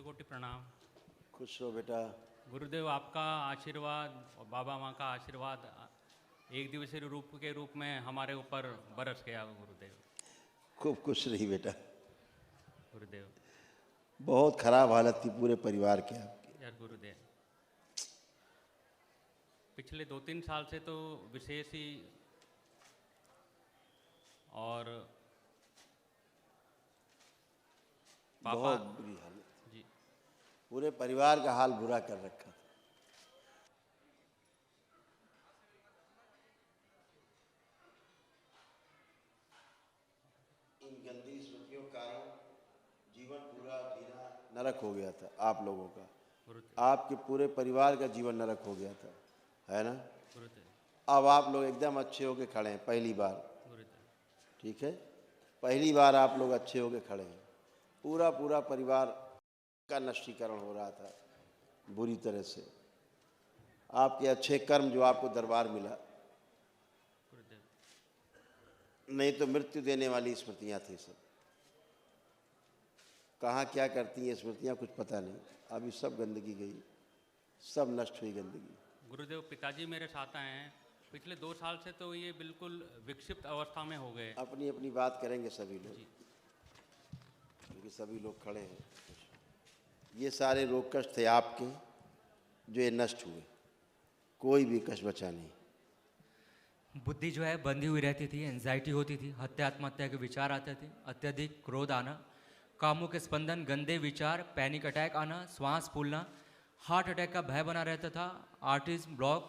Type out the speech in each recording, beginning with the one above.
कोटि प्रणाम। खुश रहो बेटा। गुरुदेव आपका आशीर्वाद और बाबा माँ का आशीर्वाद एक दिवसीय रूप के रूप में हमारे ऊपर बरस गया गुरुदेव। खूब खुश रही बेटा। गुरुदेव बहुत खराब हालत थी पूरे परिवार की आपकी। यार गुरुदेव, पिछले 2-3 साल से तो विशेष ही, और पापा बहुत बुरी हालत, जी पूरे परिवार का हाल बुरा कर रखा था। इन गंदी स्मृतियों के कारण जीवन पूरा जीना नरक हो गया था आप लोगों का। गुरुदेव आपके पूरे परिवार का जीवन नरक हो गया था, है ना। गुरुदेव अब आप लोग एकदम अच्छे होके खड़े हैं पहली बार। गुरुदेव ठीक है, पहली बार आप लोग अच्छे होके खड़े हैं। पूरा पूरा परिवार का नष्टीकरण हो रहा था बुरी तरह से। आपके अच्छे कर्म जो आपको दरबार मिला, गुरुदेव नहीं तो मृत्यु देने वाली स्मृतियाँ थी सब। कहाँ क्या करती हैं स्मृतियाँ कुछ पता नहीं। अभी सब गंदगी गई, सब नष्ट हुई गंदगी। गुरुदेव पिताजी मेरे साथ आए हैं। पिछले 2 साल से तो ये बिल्कुल विक्षिप्त अवस्था में हो गए। अपनी अपनी बात करेंगे सभी लोग, जी क्योंकि सभी लोग खड़े हैं। ये सारे रोग कष्ट थे आपके जो ये नष्ट हुए, कोई भी कष्ट बचा नहीं। बुद्धि जो है बंधी हुई रहती थी, एंजाइटी होती थी, हत्या आत्महत्या के विचार आते थे, अत्यधिक क्रोध आना, कामों के स्पंदन, गंदे विचार, पैनिक अटैक आना, श्वास फूलना, हार्ट अटैक का भय बना रहता था, आर्टिज्म ब्लॉक,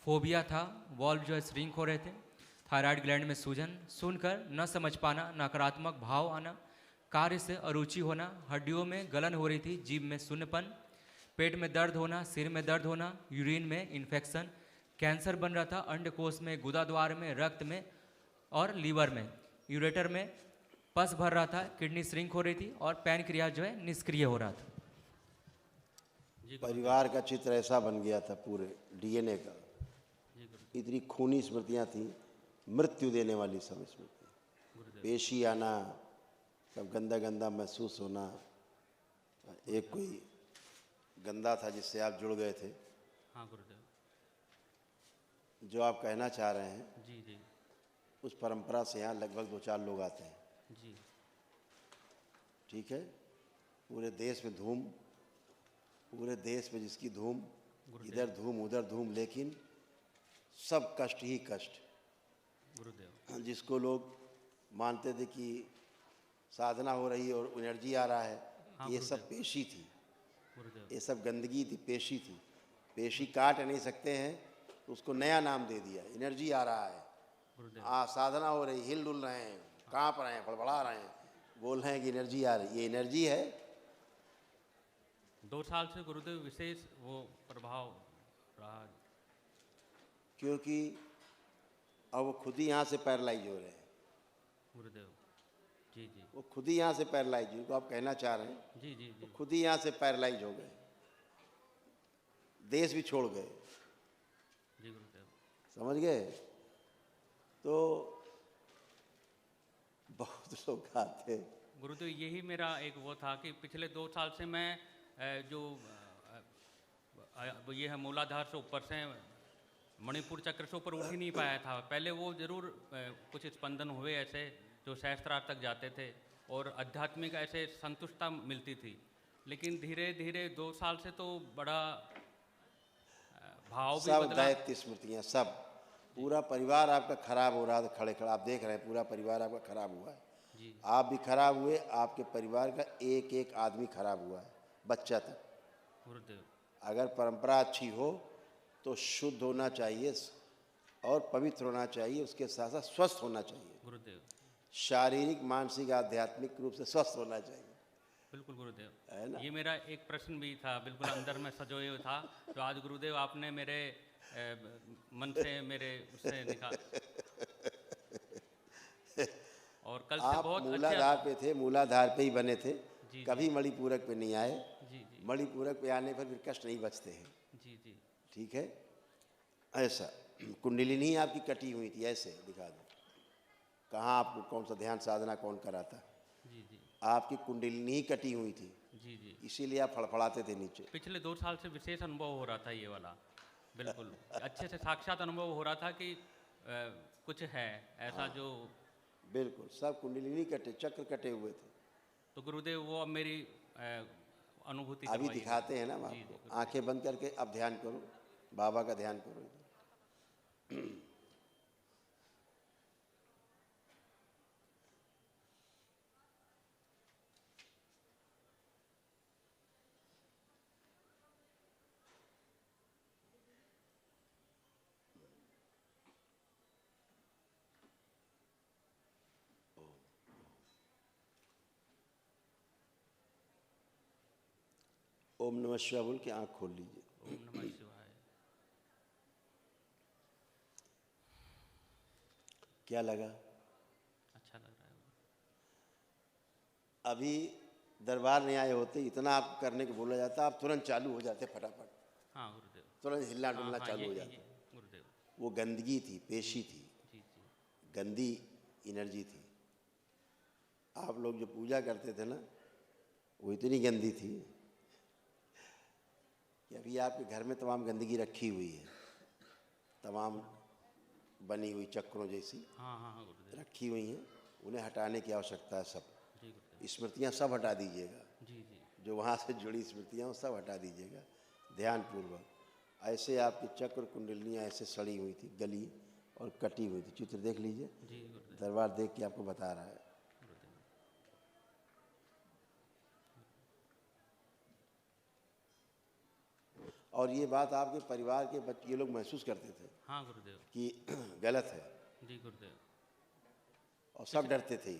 फोबिया था, वॉल्व जो है श्रिंक हो रहे थे, थायराइड ग्लैंड में सूजन, सुनकर न समझ पाना, नकारात्मक भाव आना, कार्य से अरुचि होना, हड्डियों में गलन हो रही थी, जीभ में शून्यपन, पेट में दर्द होना, सिर में दर्द होना, यूरिन में इन्फेक्शन, कैंसर बन रहा था, अंडकोश में, गुदाद्वार में, रक्त में और लीवर में, यूरेटर में पस भर रहा था, किडनी श्रिंक हो रही थी और पैनक्रियाज जो है निष्क्रिय हो रहा था। जी परिवार का चित्र ऐसा बन गया था पूरे डीएनए का। जी गुरुदेव इतनी खूनी स्मृतियाँ थी, मृत्यु देने वाली सब स्मृतियाँ। गुरुदेव पेशी आना, सब गंदा गंदा महसूस होना। एक कोई गंदा था जिससे आप जुड़ गए थे। हाँ गुरुदेव जो आप कहना चाह रहे हैं जी जी उस परंपरा से यहाँ लगभग 2-4 लोग आते हैं। जी ठीक है, पूरे देश में धूम, पूरे देश में जिसकी धूम, गुरुदेव। इधर धूम उधर धूम, लेकिन सब कष्ट ही कष्ट। गुरुदेव जिसको लोग मानते थे कि साधना हो रही है और एनर्जी आ रहा है, हाँ, ये गुरुदेव। सब पेशी थी, गुरुदेव ये सब गंदगी थी, पेशी थी। पेशी काट नहीं सकते हैं तो उसको नया नाम दे दिया, एनर्जी आ रहा है। गुरुदेव साधना हो रही, हिल डुल रहे हैं, काँप रहे हैं, फड़फड़ा रहे हैं, बोल रहे हैं कि एनर्जी आ रही है। ये एनर्जी है। 2 साल से गुरुदेव विशेष वो प्रभाव रहा। क्योंकि अब वो खुद ही यहाँ से पैरालाइज हो रहे हैं। गुरुदेव जी जी वो खुद ही यहाँ से पैरालाइज, जिनको आप कहना चाह रहे हैं जी जी वो जी खुद ही यहाँ से पैरालाइज हो गए, देश भी छोड़ गए। जी गुरुदेव समझ गए। तो बहुत लोग आते। गुरुदेव यही मेरा एक वो था कि पिछले 2 साल से मैं जो ये है मूलाधार से ऊपर से मणिपुर चक्र से ऊपर उठ ही नहीं पाया था। पहले वो जरूर कुछ स्पंदन हुए ऐसे जो सहस्त्रार तक जाते थे और आध्यात्मिक ऐसे संतुष्टता मिलती थी, लेकिन धीरे धीरे 2 साल से तो बड़ा भाव भी सब बदला। दैत्य स्मृतियाँ, सब पूरा परिवार आपका खराब हो रहा था। खड़े खड़े आप देख रहे हैं, पूरा परिवार आपका खराब हुआ है। जी आप भी खराब हुए, आपके परिवार का एक एक आदमी खराब हुआ है, बच्चा तक। गुरुदेव अगर परंपरा अच्छी हो तो शुद्ध होना चाहिए और पवित्र होना चाहिए, उसके साथ साथ स्वस्थ होना चाहिए। गुरुदेव शारीरिक मानसिक आध्यात्मिक रूप से स्वस्थ होना चाहिए, बिल्कुल गुरुदेव। है ना। ये मेरा एक प्रश्न भी था, बिल्कुल अंदर में सजोए हुए था, जो आज गुरुदेव आपने मेरे मन से मेरे उससे निकाल। और कल से आप बहुत मूलाधार पे थे, मूलाधार पे ही बने थे, जी, कभी मणिपूरक पे नहीं आए। जी जी मणिपूरक पे आने पर फिर कष्ट नहीं बचते हैं। जी जी ठीक है, ऐसा कुंडलिनी आपकी कटी हुई थी, ऐसे दिखा दो कहाँ आपको कौन सा ध्यान साधना कौन कराता। जी जी आपकी कुंडलिनी ही कटी हुई थी, जी जी। इसीलिए आप फड़फड़ाते थे नीचे। पिछले 2 साल से विशेष अनुभव हो रहा था ये वाला, बिल्कुल अच्छे से साक्षात अनुभव हो रहा था कि कुछ है ऐसा जो, बिल्कुल सब कुंडलिनी कटे, चक्र कटे हुए थे। तो गुरुदेव वो अब मेरी अनुभूति अभी करवाइए। दिखाते हैं ना हम जी, आपको। जी, आंखें बंद करके अब ध्यान करो, बाबा का ध्यान करो। ओम नमः शिवाय बोल के आंख खोल लीजिए। ओम नमः शिवाय। क्या लगा? अच्छा लग रहा है। अभी दरबार नहीं आए होते, इतना आप करने को बोला जाता, आप तुरंत चालू हो जाते फटाफट, हाँ गुरुदेव। तुरंत हिलना हाँ डुलना हाँ, चालू हो ये जाता। गुरुदेव। वो गंदगी थी, पेशी थी, जी जी। गंदी एनर्जी थी। आप लोग जो पूजा करते थे ना, वो इतनी गंदी थी कि अभी आपके घर में तमाम गंदगी रखी हुई है, तमाम बनी हुई चक्रों जैसी हाँ हाँ हाँ गुरुदेव। रखी हुई हैं, उन्हें हटाने की आवश्यकता है। सब जी गुरुदेव। स्मृतियाँ सब हटा दीजिएगा, जी जी। जो वहाँ से जुड़ी स्मृतियाँ वो सब हटा दीजिएगा ध्यानपूर्वक। ऐसे आपकी चक्र कुंडलियाँ ऐसे सड़ी हुई थी, गली और कटी हुई थी। चित्र देख लीजिए, जी गुरुदेव। दरबार देख के आपको बता रहा है। गुरुदेव। और ये बात आपके परिवार के बच्चे, ये लोग महसूस करते थे हाँ गुरुदेव। कि गलत है, जी गुरुदेव। और सब डरते थे।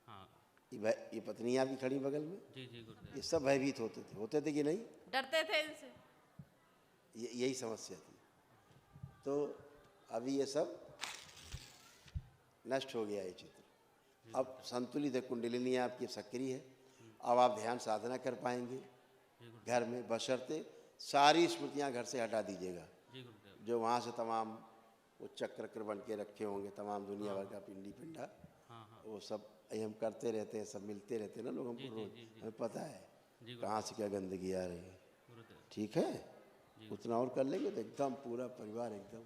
हाँ। ये पत्नी आपकी खड़ी बगल में, जी जी गुरुदेव। ये सब भयभीत होते थे कि नहीं? डरते थे इनसे। यही समस्या थी। तो अभी ये सब नष्ट हो गया ये चित्र। अब संतुलित है, कुंडलिनी आपकी सक्रिय है। अब आप ध्यान साधना कर पाएंगे घर में, बशर्ते सारी स्मृतियाँ घर से हटा दीजिएगा। जी गुरुदेव। जो वहाँ से तमाम वो चक्र बन के रखे होंगे, तमाम दुनिया भर का पिंडी पिंडा, हाँ हाँ। वो सब ये हम करते रहते हैं, सब मिलते रहते हैं ना लोग जी, हमको जी, रोज, जी, जी। हमें पता है जी कहाँ से क्या गंदगी आ रही है। गुरुदेव। ठीक है, उतना और कर लेंगे तो एकदम पूरा परिवार एकदम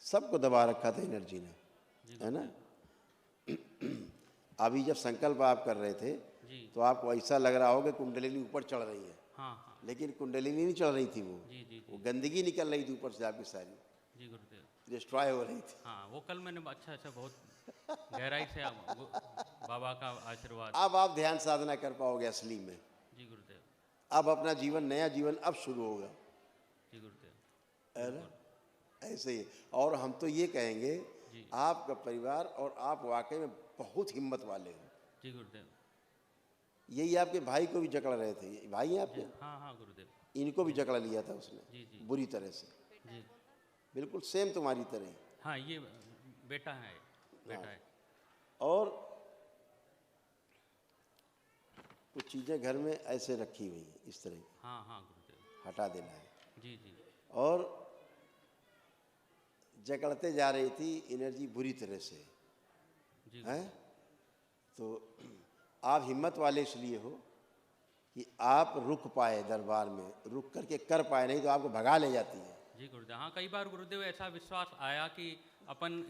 सबको दबा रखा था एनर्जी ने, है ना। अभी जब संकल्प आप कर रहे थे जी। तो आपको ऐसा लग रहा होगा कुंडलिनी ऊपर चढ़ रही है, हाँ हाँ। लेकिन कुंडलिनी नहीं चढ़ रही थी, जी जी वो जी। गंदगी निकल रही थी ऊपर से आपकी सारी, जी गुरुदेव। डिस्ट्रॉय हो रही थी। हाँ वो कल मैंने अच्छा अच्छा बहुत गहराई से बाबा का आशीर्वाद। अब आप ध्यान साधना कर पाओगे असली में। जी गुरुदेव। अब अपना जीवन, नया जीवन अब शुरू होगा, जी गुरुदेव। है ना। ऐसे ही। और हम तो ये कहेंगे, जी। आपका परिवार और आप वाकई में बहुत हिम्मत वाले हो। जी गुरुदेव। यही आपके भाई को भी जकड़ रहे थे, ये भाई हैं आपके, हाँ हाँ गुरुदेव। इनको भी जकड़ लिया था उसने जी जी। बुरी तरह से, जी। बिल्कुल सेम तुम्हारी तरह ही। हाँ ये बेटा है, बेटा है। और कुछ चीज़ें घर में ऐसे रखी हुई हैं इस तरह की, हाँ हाँ गुरुदेव। हटा देना है। जी जी। और जकड़ते जा रही थी एनर्जी बुरी तरह से, जी हैं। तो आप हिम्मत वाले इसलिए हो कि आप रुक पाए दरबार में, रुक करके कर पाए, नहीं तो आपको भगा ले जाती है। जी गुरुदेव। हाँ कई बार गुरुदेव ऐसा विश्वास आया कि अपन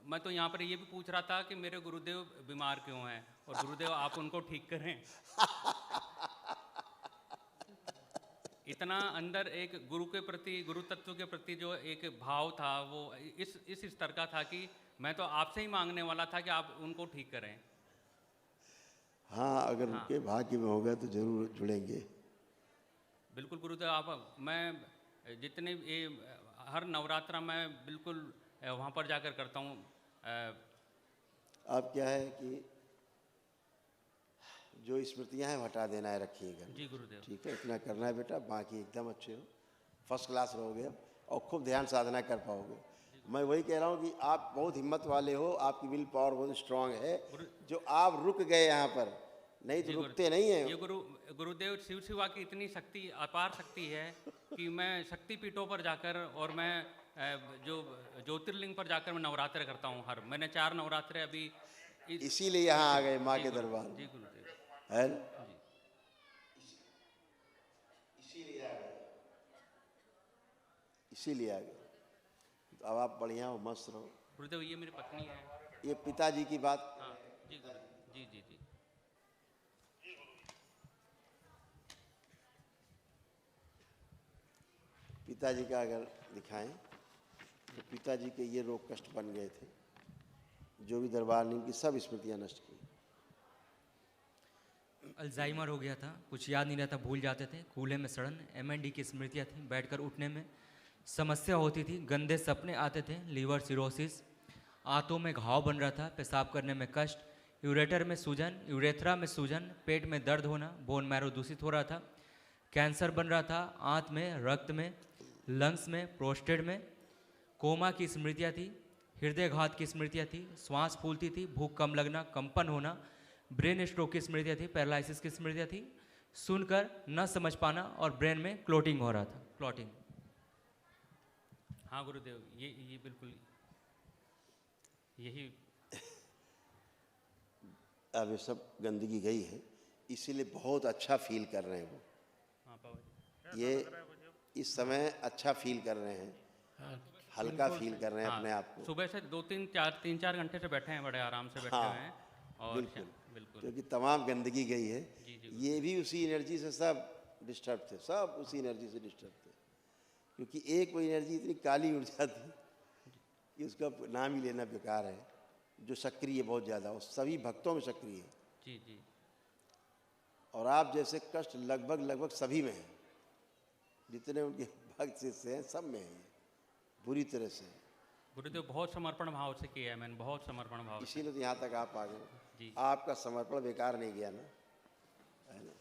मैं तो यहाँ पर ये भी पूछ रहा था कि मेरे गुरुदेव बीमार क्यों हैं, और गुरुदेव आप उनको ठीक करें। इतना अंदर एक गुरु के प्रति, गुरु तत्व के प्रति जो एक भाव था वो इस स्तर का था कि मैं तो आपसे ही मांगने वाला था कि आप उनको ठीक करें। हाँ, अगर उनके भाग्य में होगा तो जरूर जुड़ेंगे। बिल्कुल गुरुदेव। आप मैं जितने ये हर नवरात्रा मैं बिल्कुल वहाँ पर जाकर करता हूँ। अब क्या है कि जो स्मृतियाँ हैं हटा देना है, रखिएगा। जी गुरुदेव। ठीक है, इतना करना है बेटा, बाकी एकदम अच्छे हो, फर्स्ट क्लास रहोगे अब, और खूब ध्यान साधना कर पाओगे। मैं वही कह रहा हूँ कि आप बहुत हिम्मत वाले हो, आपकी विल पावर बहुत स्ट्रांग है, जो आप रुक गए यहाँ पर, नहीं तो रुकते नहीं हैं। ये गुरुदेव शिव शिवा की इतनी शक्ति, अपार शक्ति है कि मैं शक्तिपीठों पर जाकर और मैं जो ज्योतिर्लिंग पर जाकर मैं नवरात्र करता हूँ। मैंने 4 नवरात्रे अभी इसीलिए यहाँ आ गए माँ के दरबार, जी गुरुदेव। है ना? इसीलिए आ गए। तो अब आप बढ़िया हो, मस्त रहो। गुरुदेव ये मेरी पत्नी है। ये पिताजी की बात। हाँ जी गुरु जी जी जी। पिताजी का अगर दिखाएं तो पिताजी के ये रोग कष्ट बन गए थे, जो भी दरबार नीम की सब स्मृतियां नष्ट की। अल्जाइमर हो गया था, कुछ याद नहीं रहता, भूल जाते थे, कूल्हे में सड़न, एमएनडी की स्मृतियाँ थी, बैठकर उठने में समस्या होती थी, गंदे सपने आते थे, लीवर सिरोसिस, आंतों में घाव बन रहा था, पेशाब करने में कष्ट, यूरेटर में सूजन, यूरेथ्रा में सूजन, पेट में दर्द होना, बोन मैरो दूषित हो रहा था, कैंसर बन रहा था, आंत में, रक्त में, लंग्स में, प्रोस्टेट में, कोमा की स्मृतियाँ थी, हृदय घात की स्मृतियाँ थी, श्वास फूलती थी, भूख कम लगना, कंपन होना, ब्रेन स्ट्रोक की स्मृतियाँ थी, पैरालिसिस की स्मृतियाँ थी, सुनकर न समझ पाना और ब्रेन में क्लोटिंग हो रहा था, क्लॉटिंग। हाँ गुरुदेव ये बिल्कुल यही। अब ये सब गंदगी गई है, इसीलिए बहुत अच्छा फील कर रहे हैं वो। हाँ बाबा ये इस समय अच्छा फील कर रहे हैं, हल्का फील कर रहे हैं अपने आप को। सुबह से 3-4 घंटे से बैठे हैं, बड़े आराम से बैठे हाँ, हुए हैं। और बिल्कुल बिल्कुल क्योंकि तमाम गंदगी गई है। जी, जी, ये भी उसी एनर्जी से सब डिस्टर्ब थे, सब उसी एनर्जी से डिस्टर्ब थे, क्योंकि एक कोई एनर्जी इतनी काली ऊर्जा थी कि उसका नाम ही लेना बेकार है, जो सक्रिय बहुत ज़्यादा और सभी भक्तों में सक्रिय है। जी जी और आप जैसे कष्ट लगभग सभी में है, जितने उनके भक्त शिष्य हैं सब में है ये, बुरी तरह से। गुरुदेव बहुत समर्पण भाव से किया है मैंने, बहुत समर्पण भाव से। इसीलिए तो यहाँ तक आप आ गए। जी आपका समर्पण बेकार नहीं गया ना, है ना।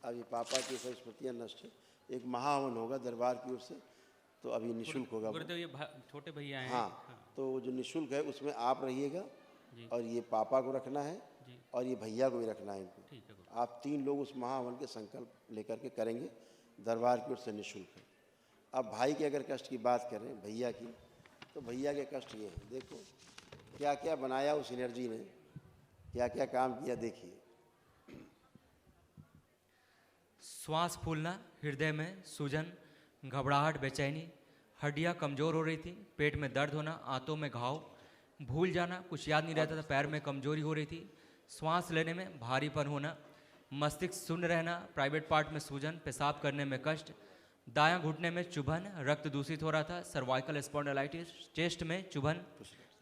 अब ये पापा की सब स्मृतियाँ नष्ट है। एक महाहवन होगा दरबार की ओर से, तो अभी निःशुल्क होगा वो। गुरुदेव ये छोटे भैया हैं। हाँ, तो वो जो निःशुल्क है उसमें आप रहिएगा, जी और ये पापा को रखना है जी और ये भैया को भी रखना है इनको। ठीक है गुरु। आप 3 लोग उस महाहवन के संकल्प लेकर के करेंगे, दरबार की ओर से निःशुल्क है। अब भाई के अगर कष्ट की बात करें, भैया की, तो भैया के कष्ट ये हैं, देखो क्या क्या बनाया उस एनर्जी ने, क्या क्या काम किया, देखिए। श्वास फूलना, हृदय में सूजन, घबराहट, बेचैनी, हड्डियाँ कमज़ोर हो रही थी, पेट में दर्द होना, आंतों में घाव, भूल जाना, कुछ याद नहीं रहता था, पैर में कमजोरी हो रही थी, श्वास लेने में भारीपन होना, मस्तिष्क शून्य रहना, प्राइवेट पार्ट में सूजन, पेशाब करने में कष्ट, दायां घुटने में चुभन, रक्त दूषित हो रहा था, सर्वाइकल स्पॉन्डिलाइटिस, चेस्ट में चुभन,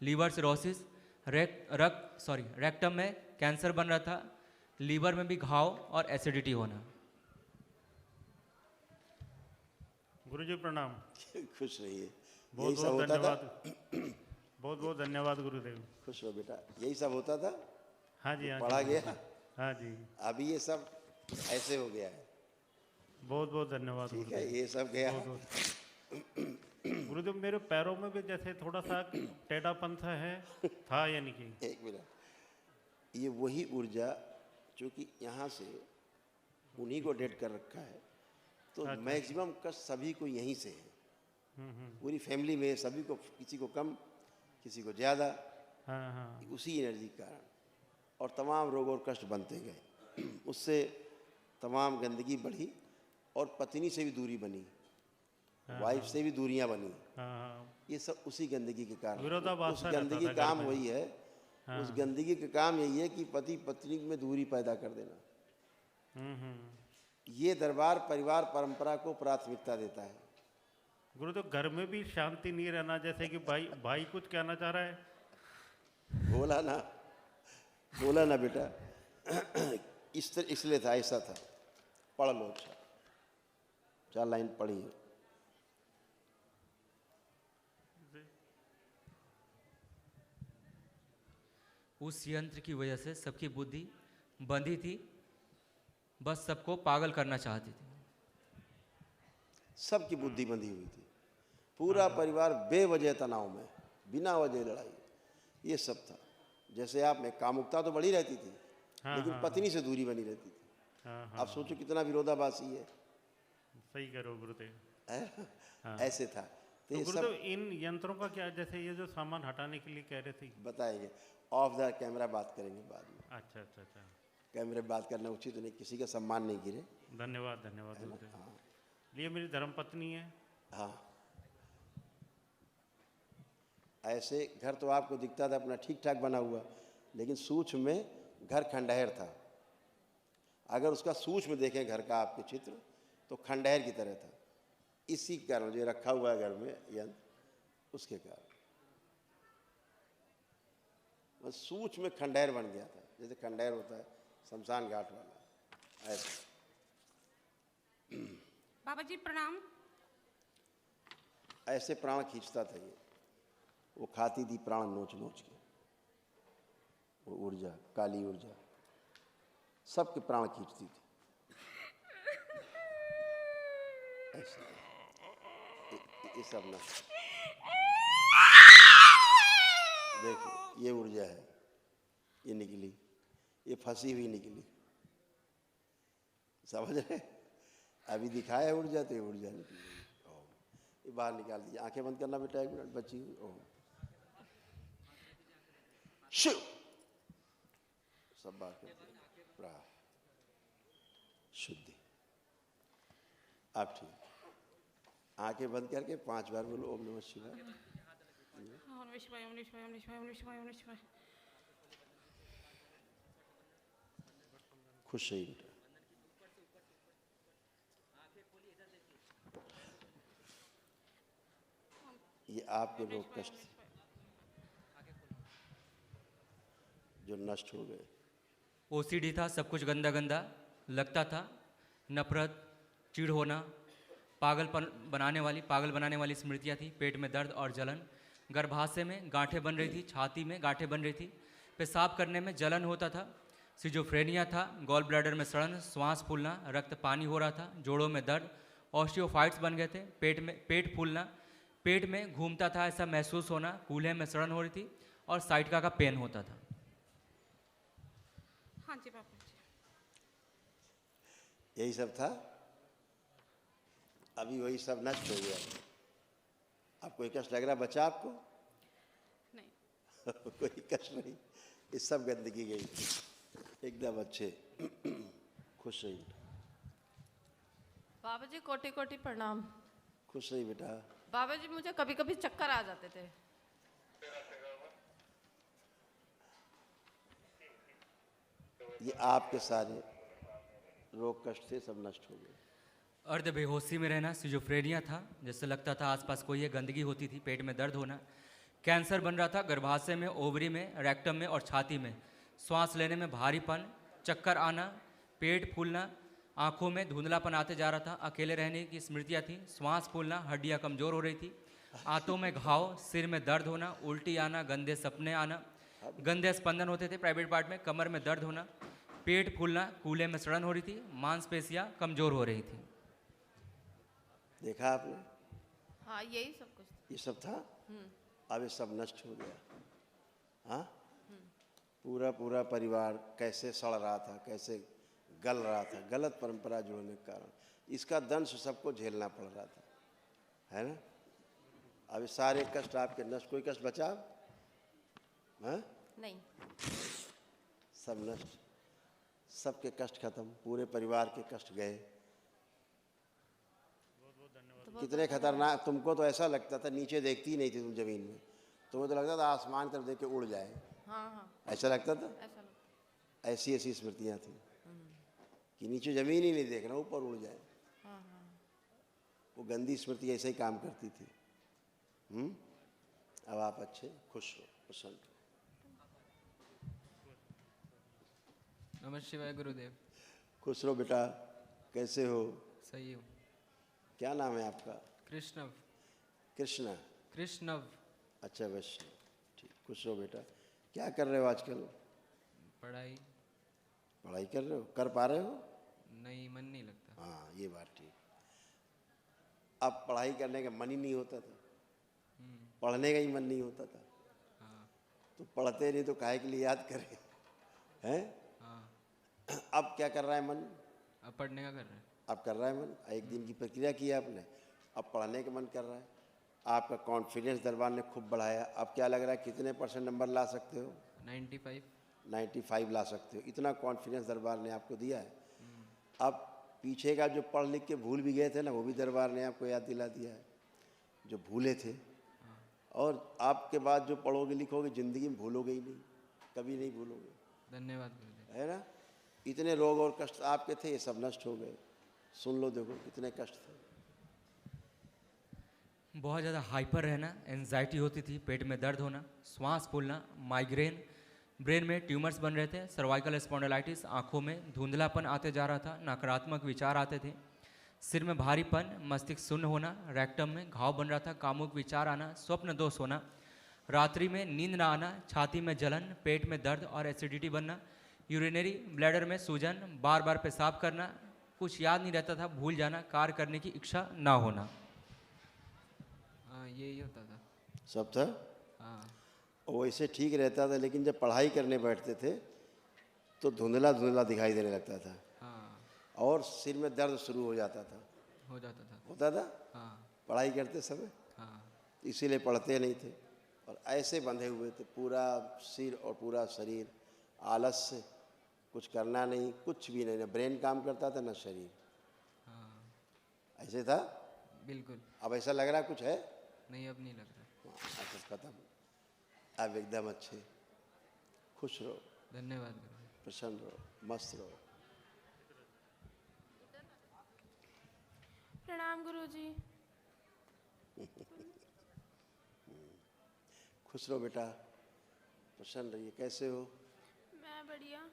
लीवर सिरोसिस, रेक्टम में कैंसर बन रहा था, लीवर में भी घाव और एसिडिटी होना। गुरुजी प्रणाम। खुश रहिए। बहुत यही सब बहुत होता था। धन्यवाद। बहुत बहुत धन्यवाद गुरुदेव। खुश हो बेटा, यही सब होता था। हाँ जी, हाँ पढ़ा जी, गया, हाँ जी। अभी ये सब ऐसे हो गया है। बहुत बहुत धन्यवाद ठीक है, गुरुदेव। ये सब गया। बहुत बहुत। गुरुदेव मेरे पैरों में भी जैसे थोड़ा सा टेढ़ापन सा है, था यानी कि। एक मिनट, ये वही ऊर्जा जो कि यहाँ से उन्हीं को डेड कर रखा है, तो अच्छा। मैक्सिमम कष्ट सभी को यहीं से है। पूरी फैमिली में सभी को, किसी को कम किसी को ज़्यादा, हाँ हाँ। उसी एनर्जी के कारण, और तमाम रोग और कष्ट बनते गए। उससे तमाम गंदगी बढ़ी और पत्नी से भी दूरी बनी, वाइफ से भी दूरियां बनी। हाँ हाँ। ये सब उसी गंदगी के कारण। विरोधाभास उस सा रहता गंदगी था का घर काम में। वही है, उस गंदगी का काम यही है कि पति पत्नी में दूरी पैदा कर देना। ये दरबार परिवार परंपरा को प्राथमिकता देता है। गुरुदेव घर में भी शांति नहीं रहना, जैसे कि भाई कुछ कहना चाह रहा है। बोला ना बेटा। इसलिए था, ऐसा था। पढ़ लो, अच्छा 4 लाइन पढ़िए। उस यंत्र की वजह से सबकी बुद्धि बंधी थी, बस सबको पागल करना चाहती थी। सबकी बुद्धि बंधी हुई थी, पूरा परिवार बेवजह तनाव में, बिना वजह लड़ाई, ये सब था। जैसे आप में कामुकता तो बढ़ी रहती थी, लेकिन पत्नी से दूरी बनी रहती थी। आप सोचो कितना विरोधाभासी है। सही करो गुरुदेव। ऐसे था। तो ये गुरुदेव सब इन यंत्रों का क्या, जैसे ये जो सामान हटाने के लिए कह रहे थे। बताएंगे, ऑफ द कैमरा बात करेंगे बाद में। अच्छा अच्छा अच्छा। कैमरे बात करना उचित नहीं, किसी का सम्मान नहीं गिरे। धन्यवाद धन्यवाद गुरुदेव। ये मेरी धर्मपत्नी है। हाँ, ऐसे घर तो आपको दिखता था अपना ठीक ठाक बना हुआ, लेकिन सूक्ष्म में घर खंडहर था। अगर उसका सूक्ष्म देखें घर का आपके चित्र तो खंडहर की तरह था। इसी कारण जो रखा हुआ है घर में यंत्र, उसके कारण बस सूक्ष्म में खंडहर बन गया था, जैसे खंडहर होता है शमशान घाट वाला, ऐसा। बाबा जी प्रणाम। ऐसे प्राण खींचता था ये, वो खाती थी प्राण नोच नोच के, वो ऊर्जा, काली ऊर्जा सबके प्राण खींचती थी। ऐसा ये सब ना देखिए, ये ऊर्जा है, ये निकली, ये फंसी हुई निकली, समझ रहे? अभी दिखाया ऊर्जा तो ये ऊर्जा निकली, ये बाहर निकाल दीजिए। आंखें बंद करना बेटा, 1 मिनट बची हुई। ओम शिव, सब बात करते, प्राण शुद्धि। आप ठीक, आंखें बंद करके 5 बार बोलो ओम नमः शिवाय। ओम नमः शिवाय, ओम नमः शिवाय, ओम नमः शिवाय, ओम नमः शिवाय, ओम नमः शिवाय। खुश रहिए बेटा। ये आपके रोग कष्ट जो नष्ट हो गए। ओसीडी था, सब कुछ गंदा गंदा लगता था, नफरत, चिढ़ होना, पागल बनाने वाली स्मृतियाँ थी, पेट में दर्द और जलन, गर्भाशय में गांठें बन रही थी, छाती में गांठें बन रही थी, पेशाब करने में जलन होता था, सिजोफ्रेनिया था, गॉल ब्लैडर में सड़न, श्वास फूलना, रक्त पानी हो रहा था, जोड़ों में दर्द, ऑस्टियोफाइट्स बन गए थे, पेट फूलना, पेट में घूमता था ऐसा महसूस होना, कूल्हे में सड़न हो रही थी और साइटिका का पेन होता था। हाँ जी बाबा जी। यही सब था। अभी वही सब नष्ट हो गया। अब कोई कष्ट लग रहा बचा आपको? नहीं। कोई कष्ट नहीं, ये सब गंदगी गई एकदम अच्छे। खुश रही बेटा। बाबा जी कोटि कोटि प्रणाम। खुश रही बेटा। बाबा जी मुझे कभी कभी चक्कर आ जाते थे। ये आपके सारे रोग कष्ट थे, सब नष्ट हो गए। अर्ध बेहोशी में रहना, सिजोफ्रेनिया था, जैसे लगता था आसपास कोई है, गंदगी होती थी, पेट में दर्द होना, कैंसर बन रहा था गर्भाशय में, ओवरी में, रेक्टम में और छाती में, श्वास लेने में भारीपन, चक्कर आना, पेट फूलना, आंखों में धुंधलापन आते जा रहा था, अकेले रहने की स्मृतियाँ थी, श्वास फूलना, हड्डियाँ कमज़ोर हो रही थी, आंतों में घाव, सिर में दर्द होना, उल्टी आना, गंदे सपने आना, गंदे स्पंदन होते थे प्राइवेट पार्ट में, कमर में दर्द होना, पेट फूलना, कूल्हे में सड़न हो रही थी, मांसपेशियाँ कमज़ोर हो रही थी। देखा आपने? हाँ यही सब कुछ। ये सब था, अब ये सब नष्ट हो गया। हाँ, पूरा पूरा परिवार कैसे सड़ रहा था, कैसे गल रहा था, गलत परंपरा जुड़ने के कारण इसका दंश सबको झेलना पड़ रहा था, है ना? अब ये सारे कष्ट आपके नष्ट, कोई कष्ट बचा? हाँ, नहीं। सब नष्ट, सबके कष्ट खत्म, पूरे परिवार के कष्ट गए। कितने खतरनाक, तुमको तो ऐसा लगता था नीचे देखती ही नहीं थी तुम जमीन में, तुम्हें तो लगता था आसमान की तरफ देख के उड़ जाए। हाँ हाँ ऐसा लगता था। ऐसा लगता। ऐसी ऐसी स्मृतियाँ थी कि नीचे जमीन ही नहीं देखना, ऊपर उड़ जाए। हाँ हाँ। वो गंदी स्मृति ऐसे ही काम करती थी। अब आप अच्छे खुश हो, प्रसन्न हो। नमः शिवाय गुरुदेव। खुश रहो बेटा। कैसे हो? सही हूँ। क्या नाम है आपका? कृष्णव। कृष्णा। कृष्णव। अच्छा वैष्णव, ठीक। खुश रहो बेटा। क्या कर रहे हो आजकल? पढ़ाई। पढ़ाई कर रहे हो? कर पा रहे हो? नहीं, मन नहीं लगता। हाँ ये बात ठीक। अब पढ़ाई करने का मन ही नहीं होता था, पढ़ने का ही मन नहीं होता था। हाँ। तो पढ़ते नहीं तो काहे के लिए याद करें, हैं? हाँ। अब क्या कर रहा है मन? अब पढ़ने का कर रहे हैं। अब कर रहा है मन, एक दिन की प्रक्रिया की आपने, अब पढ़ने का मन कर रहा है। आपका कॉन्फिडेंस दरबार ने खूब बढ़ाया। अब क्या लग रहा है कितने % नंबर ला सकते हो? 95। 95 ला सकते हो। इतना कॉन्फिडेंस दरबार ने आपको दिया है। अब पीछे का जो पढ़ लिख के भूल भी गए थे ना, वो भी दरबार ने आपको याद दिला दिया है, जो भूले थे। और आपके बाद जो पढ़ोगे लिखोगे ज़िंदगी में भूलोगे ही नहीं, कभी नहीं भूलोगे, धन्यवाद गुरुदेव। है ना। इतने रोग और कष्ट आपके थे, ये सब नष्ट हो गए। सुन लो, देखो कितने कष्ट थे। बहुत ज़्यादा हाइपर रहना, एंजाइटी होती थी, पेट में दर्द होना, श्वास फूलना, माइग्रेन, ब्रेन में ट्यूमर्स बन रहे थे, सर्वाइकल स्पॉन्डिलाइटिस, आंखों में धुंधलापन आते जा रहा था, नकारात्मक विचार आते थे, सिर में भारीपन, मस्तिष्क शून्य होना, रेक्टम में घाव बन रहा था, कामुक विचार आना, स्वप्न दोष होना, रात्रि में नींद ना आना, छाती में जलन, पेट में दर्द और एसिडिटी बनना, यूरिनरी ब्लैडर में सूजन, बार बार पेशाब करना, कुछ याद नहीं रहता था, भूल जाना, कार्य करने की इच्छा ना होना। हाँ यही होता था। सब था। हाँ वैसे ठीक रहता था, लेकिन जब पढ़ाई करने बैठते थे तो धुंधला धुंधला दिखाई देने लगता था, हाँ और सिर में दर्द शुरू हो जाता था। हो जाता था। होता था हाँ पढ़ाई करते समय, हाँ इसीलिए पढ़ते नहीं थे और ऐसे बंधे हुए थे, पूरा सिर और पूरा शरीर आलस से, कुछ करना नहीं, कुछ भी नहीं, ना ब्रेन काम करता था ना शरीर। हाँ ऐसे था। बिल्कुल। अब ऐसा लग रहा कुछ है? नहीं अब नहीं लग रहा। अच्छा, खत्म। अब एकदम अच्छे, खुश रहो, धन्यवाद गुरुदेव। प्रसन्न रहो, मस्त रहो। प्रणाम गुरुजी। खुश रहो बेटा, प्रसन्न रहिए। कैसे हो? मैं बढ़िया।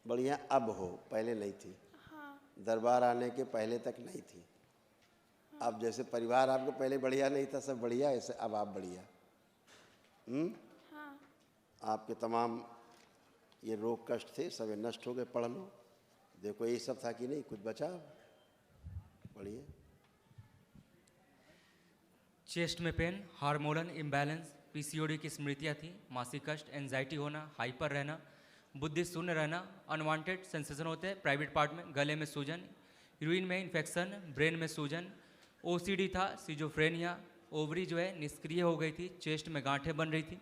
बढ़िया अब हो, पहले नहीं थी। हाँ दरबार आने के पहले तक नहीं थी। अब जैसे परिवार आपको पहले बढ़िया नहीं था, सब बढ़िया, ऐसे अब आप बढ़िया। हाँ आपके तमाम ये रोग कष्ट थे, सब ये नष्ट हो गए। पढ़ लो, देखो ये सब था कि नहीं, कुछ बचा? बढ़िया। चेस्ट में पेन, हार्मोनल इम्बैलेंस, पीसीओडी की स्मृतियाँ थी, मासिक कष्ट, एंजाइटी होना, हाइपर रहना, बुद्धि शून्य रहना, अनवांटेड सेंसेशन होते हैं प्राइवेट पार्ट में, गले में सूजन, यूरिन में इन्फेक्शन, ब्रेन में सूजन, ओसीडी था, सिजोफ्रेनिया, ओवरी जो है निष्क्रिय हो गई थी, चेस्ट में गांठें बन रही थी,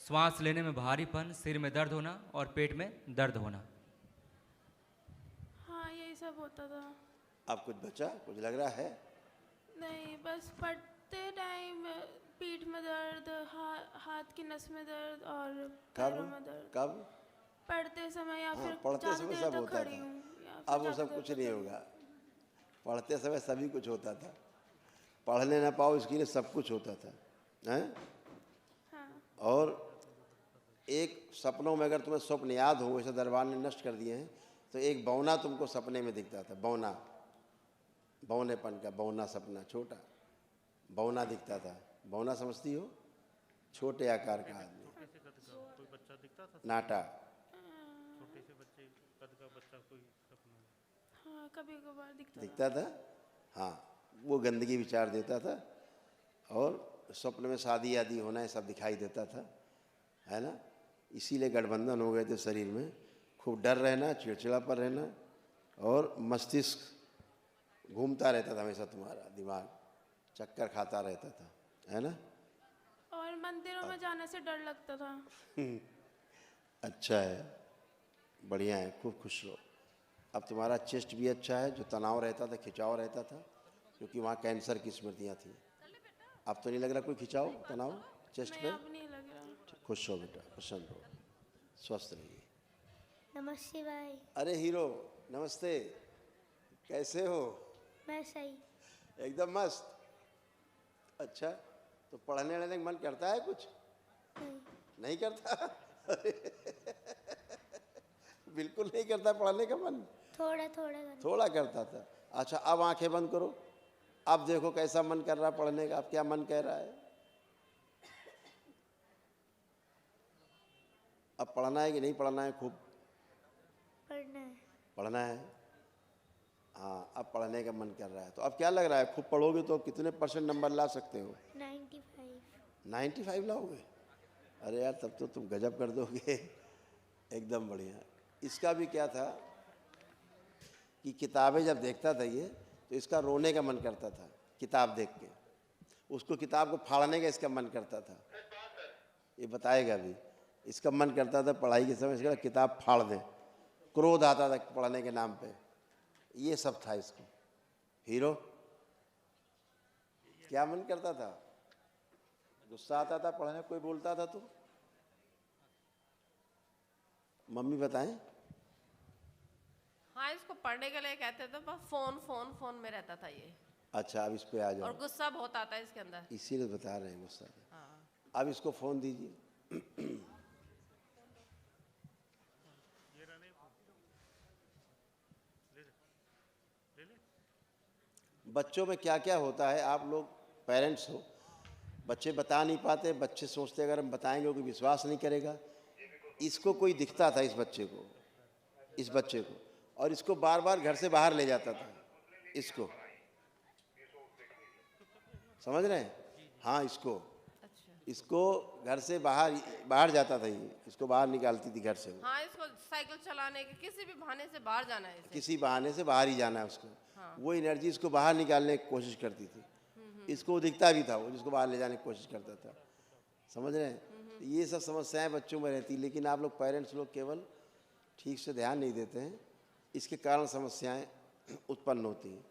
श्वास लेने में भारीपन, सिर में दर्द होना और पेट में दर्द होना। हाँ यही सब होता था। अब कुछ बचा? कुछ लग रहा है? नहीं, बस पढ़ते टाइम पीठ में दर्द, हाथ की नस में दर्द और पैरों में दर्द। कब? पढ़ते समय या हाँ, फिर पढ़ते ज़्यादा समय देर सब तक होता खड़ी था। हूँ या फिर अब वो ज़्यादा सब देर कुछ तक नहीं खड़ी होगा। पढ़ते समय सभी कुछ होता था, पढ़ने ना पाओ इसके लिए सब कुछ होता था, हैं? हाँ और एक सपनों में अगर तुम्हें स्वप्न याद हो, वैसे दरबार ने नष्ट कर दिए हैं, तो एक बौना तुमको सपने में दिखता था। बौना, बौनेपन का बौना, सपना छोटा बौना दिखता था। बौना समझती हो? छोटे आकार का आदमी, कोई बच्चा दिखता था, नाटा। छोटे से बच्चे कद का बच्चा कोई सपना। हाँ कभी कभार दिखता था। दिखता था। हाँ, वो गंदगी विचार देता था और स्वप्न में शादी आदि होना, है सब दिखाई देता था, है ना। इसीलिए गठबंधन हो गए थे शरीर में। खूब डर रहना, चिड़चिड़ापन रहना और मस्तिष्क घूमता रहता था हमेशा, तुम्हारा दिमाग चक्कर खाता रहता था, है ना। और मंदिरों में जाने से डर लगता था। अच्छा है, बढ़िया है, खूब खुश रहो। अब तुम्हारा चेस्ट भी अच्छा है, जो तनाव रहता था, खिंचाव रहता था, क्योंकि वहाँ कैंसर की स्मृतियाँ थी। अब तो नहीं लग रहा कोई खिंचाव, तनाव चेस्ट नहीं पे? अब नहीं लग रहा। खुश हो बेटा, प्रसन्न रहो, स्वस्थ रहिए। नमस्ते भाई। अरे हीरो, नमस्ते, कैसे हो? मैं सही। एकदम मस्त। अच्छा, तो पढ़ने वढ़ने का मन करता है कुछ? नहीं। नहीं करता? बिल्कुल नहीं करता पढ़ने का मन? थोड़ा थोड़ा कर। थोड़ा करता था। अच्छा, अब आंखें बंद करो, अब देखो कैसा मन कर रहा पढ़ने का। अब क्या मन कह रहा है? अब पढ़ना है कि नहीं पढ़ना है? खूब पढ़ना है। पढ़ना है। हाँ, अब पढ़ने का मन कर रहा है। तो अब क्या लग रहा है, खूब पढ़ोगे तो कितने % नंबर ला सकते हो? 95। 95 लाओगे? अरे यार, तब तो तुम गजब कर दोगे। एकदम बढ़िया। इसका भी क्या था कि किताबें जब देखता था ये, तो इसका रोने का मन करता था किताब देख के। उसको किताब को फाड़ने का इसका मन करता था, ये बताएगा भी। इसका मन करता था पढ़ाई के समय इसका किताब फाड़ दे, क्रोध आता था पढ़ने के नाम पे। ये सब था इसको। हीरो, क्या मन करता था? गुस्सा आता था पढ़ने, कोई बोलता था तो? मम्मी बताएं। हाँ, इसको पढ़ने के लिए कहते थे, बस फोन फोन फोन में रहता था ये। अच्छा, अब इस पे आ और जाओ, गुस्सा बहुत आता है इसके अंदर। इसीलिए बता रहे हैं गुस्सा। हाँ। अब इसको फोन दीजिए। बच्चों में क्या क्या होता है, आप लोग पेरेंट्स हो, बच्चे बता नहीं पाते, बच्चे सोचते अगर हम बताएंगे कोई विश्वास नहीं करेगा। इसको कोई दिखता था, इस बच्चे को, और इसको बार बार घर से बाहर ले जाता था, इसको समझ रहे हैं? हाँ, इसको घर से बाहर जाता था ये, इसको बाहर निकालती थी घर से वो। हाँ, इसको साइकिल चलाने के किसी भी बहाने से बाहर जाना है इसे। किसी बहाने से बाहर ही जाना है उसको। हाँ। वो एनर्जी इसको बाहर निकालने की कोशिश करती थी। इसको दिखता भी था वो, जिसको बाहर ले जाने की कोशिश करता था। समझ रहे हैं? तो ये सब समस्याएं बच्चों में रहती, लेकिन आप लोग पेरेंट्स लोग केवल ठीक से ध्यान नहीं देते हैं, इसके कारण समस्याएं उत्पन्न होती हैं।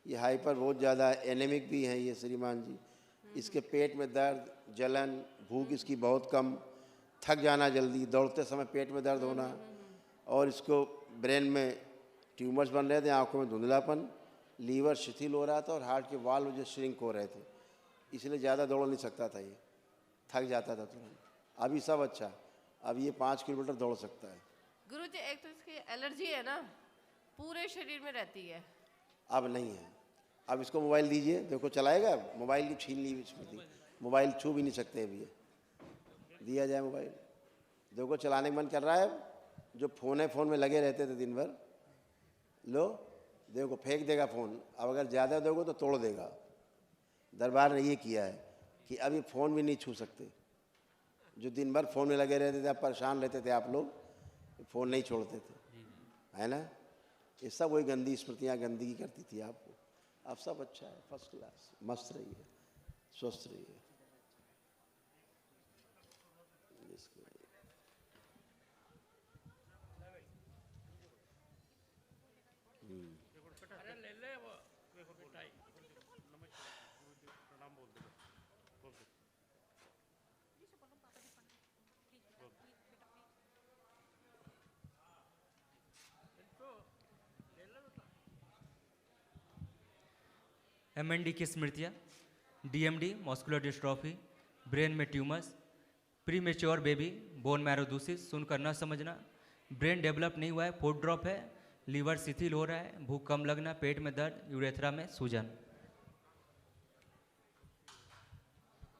ये हाइपर बहुत ज़्यादा एनेमिक भी हैं ये श्रीमान जी। इसके पेट में दर्द, जलन, भूख इसकी बहुत कम, थक जाना जल्दी, दौड़ते समय पेट में दर्द होना, और इसको ब्रेन में ट्यूमर्स बन रहे थे, आंखों में धुंधलापन, लीवर शिथिल हो रहा था और हार्ट के वाल्व जो श्रिंक हो रहे थे, इसलिए ज़्यादा दौड़ नहीं सकता था, ये थक जाता था तुरंत। अभी सब अच्छा, अब ये 5 किलोमीटर दौड़ सकता है। गुरुजी, एक तो इसकी एलर्जी है ना, पूरे शरीर में रहती है। अब नहीं है। अब इसको मोबाइल दीजिए, देखो चलाएगा। मोबाइल की छीन ली स्मृति, मोबाइल छू भी नहीं सकते अभी ये। दिया जाए मोबाइल, देखो चलाने का मन कर रहा है। जो फ़ोन में लगे रहते थे दिन भर, लो देखो फेंक देगा फ़ोन। अब अगर ज़्यादा दोगे तो तोड़ देगा। दरबार ने ये किया है कि अब ये फ़ोन भी नहीं छू सकते। जो दिन भर फ़ोन में लगे रहते थे, आप परेशान रहते थे, आप लोग फ़ोन नहीं छोड़ते थे, है ना? ये सब वही गंदी स्मृतियाँ गंदगी करती थी आपको। अब सब अच्छा है, फर्स्ट क्लास, मस्त रहिए, स्वस्थ रहिए। MND की स्मृतियाँ, DMD मस्कुलर डिस्ट्रॉफी, ब्रेन में tumours, pre mature baby, bone marrow दूषित, सुनकर न समझना, ब्रेन डेवलप नहीं हुआ है, फूड ड्रॉप है, लीवर शिथिल हो रहा है, भूख कम लगना, पेट में दर्द, यूरेथ्रा में सूजन।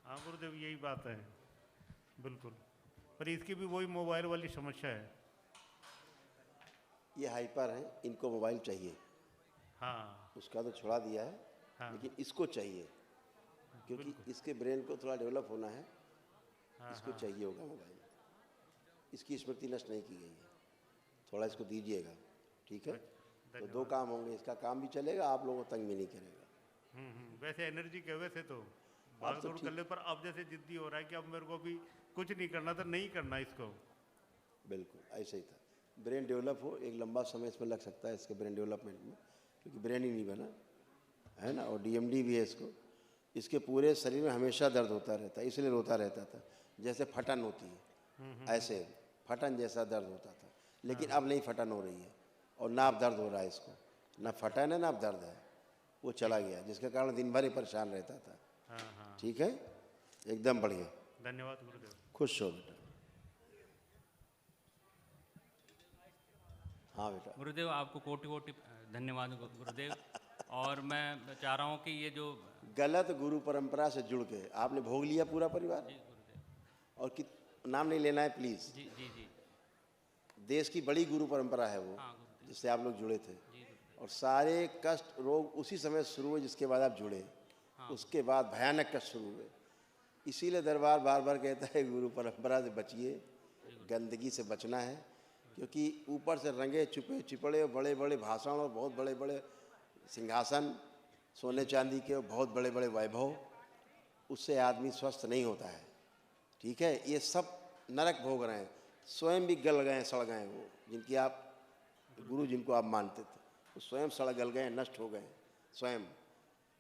हाँ गुरुदेव, यही बात है बिल्कुल। पर इसकी भी वही मोबाइल वाली समस्या है। ये हाइपर हैं, इनको मोबाइल चाहिए। हाँ उसका तो छुड़ा दिया है, हाँ। लेकिन इसको चाहिए, क्योंकि इसके ब्रेन को थोड़ा डेवलप होना है। इसको चाहिए होगा मोबाइल। इसकी स्मृति नष्ट नहीं की गई है, थोड़ा इसको दीजिएगा, ठीक है? तो 2 काम होंगे, इसका काम भी चलेगा, आप लोगों को तंग भी नहीं करेगा। वैसे एनर्जी के वैसे तो भाग दौड़ कर ले, पर अब जैसे जिद्दी हो रहा है कि अब मेरे को भी कुछ नहीं करना, तो नहीं करना इसको। बिल्कुल ऐसे ही था। ब्रेन डेवलप हो, एक लंबा समय इसमें लग सकता है इसके ब्रेन डेवलपमेंट में, क्योंकि ब्रेन ही नहीं बना है ना। और DMD भी है इसको। इसके पूरे शरीर में हमेशा दर्द होता रहता है, इसलिए रोता रहता था, जैसे फटन होती है, ऐसे फटन जैसा दर्द होता था। लेकिन अब नहीं फटन हो रही है, और ना अब दर्द हो रहा है इसको, ना फटन है ना अब दर्द है। वो चला गया, जिसके कारण दिन भर ही परेशान रहता था। ठीक है, एकदम बढ़िया। धन्यवाद गुरुदेव। खुश हो बेटा। हाँ बेटा। गुरुदेव, आपको कोटि कोटि धन्यवाद गुरुदेव। और मैं चाह रहा हूँ कि ये जो गलत गुरु परंपरा से जुड़ के आपने भोग लिया पूरा परिवार, जी गुरुदेव, और कि नाम नहीं लेना है प्लीज़। जी जी जी देश की बड़ी गुरु परंपरा है वो, हाँ गुरुदेव, जिससे आप लोग जुड़े थे। जी गुरुदेव, और सारे कष्ट रोग उसी समय शुरू हुए जिसके बाद आप जुड़े। उसके बाद भयानक कष्ट शुरू हुए। इसीलिए दरबार बार बार कहता है गुरु परंपरा से बचिए, गंदगी से बचना है। क्योंकि ऊपर से रंगे छुपे चिपड़े बड़े बड़े भाषण और बहुत बड़े बड़े सिंहासन, सोने चांदी के बहुत बड़े बड़े वैभव, उससे आदमी स्वस्थ नहीं होता है। ठीक है, ये सब नरक भोग रहे हैं, स्वयं भी गल गए, सड़ गए। वो जिनकी आप गुरु जिनको आप मानते थे, वो स्वयं सड़ गल गए, नष्ट हो गए स्वयं।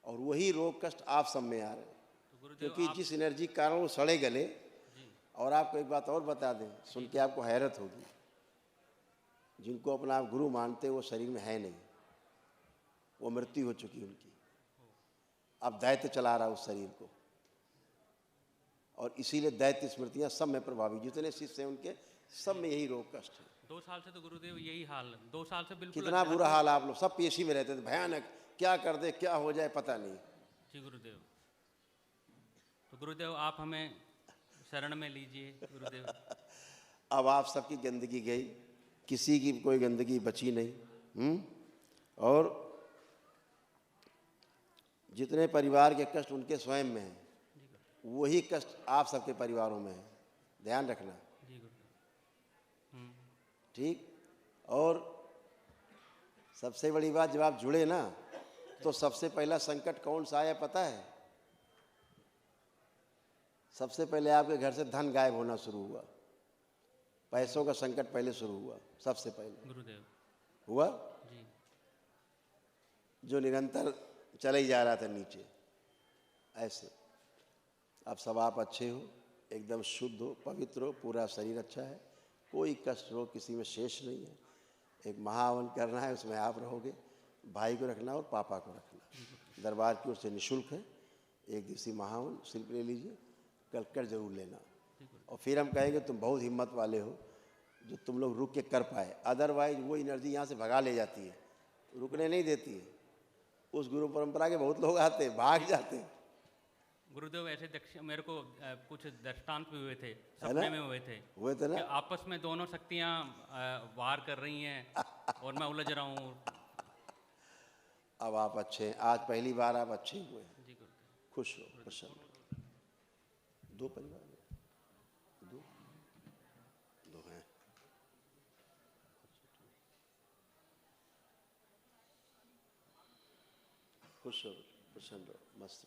और वही रोग कष्ट आप सब में आ रहे हैं। क्योंकि जिस एनर्जी के कारण वो सड़े गले। और आपको एक बात और बता दें, सुन के आपको हैरत होगी, जिनको अपना आप गुरु मानते वो शरीर में है नहीं, वो मृत्यु हो चुकी उनकी, अब दैत्य चला रहा उस शरीर को। और इसीलिए दैत्य स्मृतियाँ सब में प्रभावी, जितने शिष्य हैं उनके सब में यही रोग कष्ट है। 2 साल से तो गुरुदेव यही हाल, 2 साल से बिल्कुल कितना बुरा हाल, आप लोग सब पेशी में रहते थे, भयानक, क्या कर दे क्या हो जाए पता नहीं। जी गुरुदेव। तो गुरुदेव आप हमें शरण में लीजिए गुरुदेव। अब आप सबकी गंदगी गई, किसी की कोई गंदगी बची नहीं। और जितने परिवार के कष्ट उनके स्वयं में हैं, वही कष्ट आप सबके परिवारों में है, ध्यान रखना। जी गुरुदेव। ठीक। और सबसे बड़ी बात, जब आप जुड़े ना, तो सबसे पहला संकट कौन सा आया पता है? सबसे पहले आपके घर से धन गायब होना शुरू हुआ, पैसों का संकट पहले शुरू हुआ, सबसे पहले गुरुदेव हुआ, जी। जो निरंतर चले ही जा रहा था नीचे ऐसे। अब सब आप अच्छे हो, एकदम शुद्ध हो, पवित्र हो, पूरा शरीर अच्छा है, कोई कष्ट रोग किसी में शेष नहीं है। एक महावन करना है, उसमें आप रहोगे, भाई को रखना और पापा को रखना। दरबार की ओर से निःशुल्क है, 1 दिवसीय महावन, शिल्प ले लीजिए, कल कर जरूर लेना। और फिर हम कहेंगे तुम बहुत हिम्मत वाले हो जो तुम लोग रुक के कर पाए, अदरवाइज वो एनर्जी यहाँ से भगा ले जाती है, रुकने नहीं देती है। उस गुरु परंपरा के बहुत लोग आते भाग जाते। गुरुदेव ऐसे मेरे को कुछ दृष्टांत भी हुए थे, सपने में हुए थे ना, कि आपस में दोनों शक्तियां वार कर रही हैं और मैं उलझ रहा हूँ। अब आप अच्छे हैं, आज पहली बार आप अच्छे हुए हैं। जी गुरुदेव। खुश हो, प्रसन्न हो। 2 परिवार में 2 हैं। खुश हो, प्रसन्न हो, मस्त।